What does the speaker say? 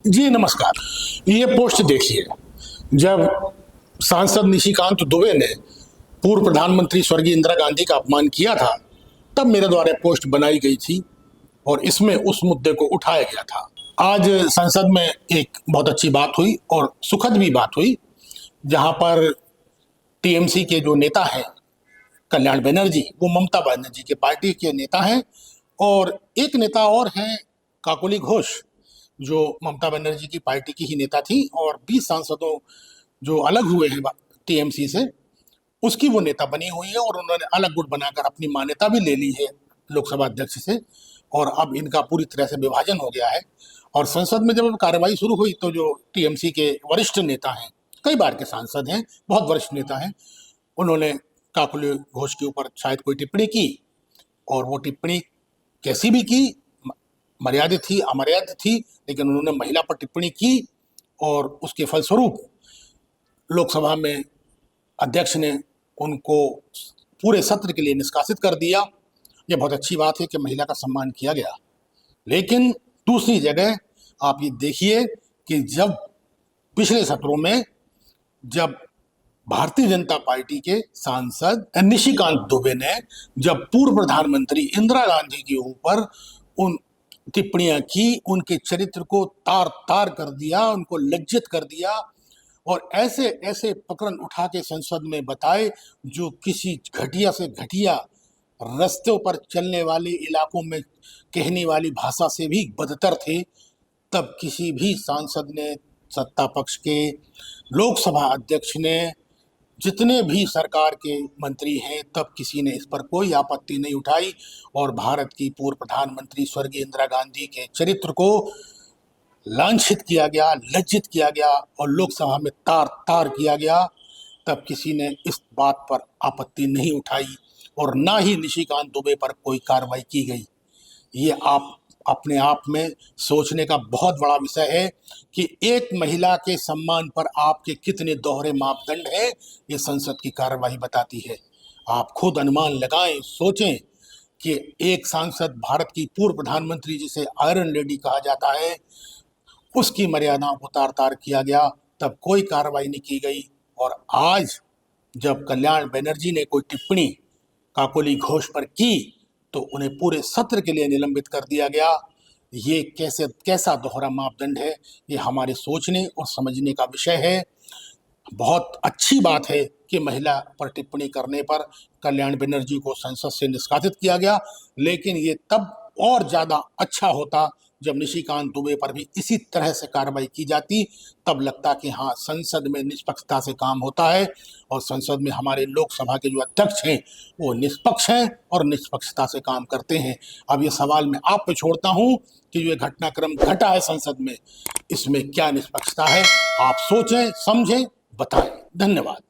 जी नमस्कार। ये पोस्ट देखिए, जब सांसद निशिकांत दुबे ने पूर्व प्रधानमंत्री स्वर्गीय इंदिरा गांधी का अपमान किया था, तब मेरे द्वारा पोस्ट बनाई गई थी और इसमें उस मुद्दे को उठाया गया था। आज संसद में एक बहुत अच्छी बात हुई और सुखद भी बात हुई, जहां पर टीएमसी के जो नेता हैं कल्याण बनर्जी, वो ममता बनर्जी के पार्टी के नेता हैं, और एक नेता और हैं काकोली घोष, जो ममता बनर्जी की पार्टी की ही नेता थी, और 20 सांसदों जो अलग हुए हैं टीएमसी से, उसकी वो नेता बनी हुई है, और उन्होंने अलग गुट बनाकर अपनी मान्यता भी ले ली है लोकसभा अध्यक्ष से, और अब इनका पूरी तरह से विभाजन हो गया है। और संसद में जब कार्रवाई शुरू हुई तो जो टीएमसी के वरिष्ठ नेता हैं, कई बार के सांसद हैं, बहुत वरिष्ठ नेता हैं, उन्होंने काकोली घोष के ऊपर शायद कोई टिप्पणी की, और वो टिप्पणी कैसी भी की, मर्यादित थी अमर्यादित थी, लेकिन उन्होंने महिला पर टिप्पणी की, और उसके फलस्वरूप लोकसभा में अध्यक्ष ने उनको पूरे सत्र के लिए निष्कासित कर दिया। यह बहुत अच्छी बात है कि महिला का सम्मान किया गया। लेकिन दूसरी जगह आप ये देखिए कि जब पिछले सत्रों में जब भारतीय जनता पार्टी के सांसद निशिकांत दुबे ने जब पूर्व प्रधानमंत्री इंदिरा गांधी के ऊपर उन टिप्पणियां की, उनके चरित्र को तार तार कर दिया, उनको लज्जित कर दिया, और ऐसे ऐसे प्रकरण उठा के संसद में बताए जो किसी घटिया से घटिया रास्तों पर चलने वाले इलाकों में कहने वाली भाषा से भी बदतर थे, तब किसी भी सांसद ने, सत्ता पक्ष के लोकसभा अध्यक्ष ने, जितने भी सरकार के मंत्री हैं, तब किसी ने इस पर कोई आपत्ति नहीं उठाई, और भारत की पूर्व प्रधानमंत्री स्वर्गीय इंदिरा गांधी के चरित्र को लांछित किया गया, लज्जित किया गया, और लोकसभा में तार तार किया गया। तब किसी ने इस बात पर आपत्ति नहीं उठाई, और ना ही निशिकांत दुबे पर कोई कार्रवाई की गई। ये आप अपने आप में सोचने का बहुत बड़ा विषय है कि एक महिला के सम्मान पर आपके कितने दोहरे मापदंड हैं, ये संसद की कार्रवाई बताती है। आप खुद अनुमान लगाएं, सोचें कि एक सांसद, भारत की पूर्व प्रधानमंत्री जिसे आयरन लेडी कहा जाता है, उसकी मर्यादाओं को तार तार किया गया, तब कोई कार्रवाई नहीं की गई। और आज जब कल्याण बनर्जी ने कोई टिप्पणी काकोली घोष पर की, तो उन्हें पूरे सत्र के लिए निलंबित कर दिया गया। ये कैसा दोहरा मापदंड है, ये हमारे सोचने और समझने का विषय है। बहुत अच्छी बात है कि महिला पर टिप्पणी करने पर कल्याण बनर्जी को संसद से निष्कासित किया गया, लेकिन ये तब और ज़्यादा अच्छा होता जब निशिकांत दुबे पर भी इसी तरह से कार्रवाई की जाती। तब लगता कि हाँ, संसद में निष्पक्षता से काम होता है, और संसद में हमारे लोकसभा के जो अध्यक्ष हैं वो निष्पक्ष हैं और निष्पक्षता से काम करते हैं। अब ये सवाल मैं आप पे छोड़ता हूँ कि जो घटनाक्रम घटा है संसद में, इसमें क्या निष्पक्षता है? आप सोचें, समझें, बताएं। धन्यवाद।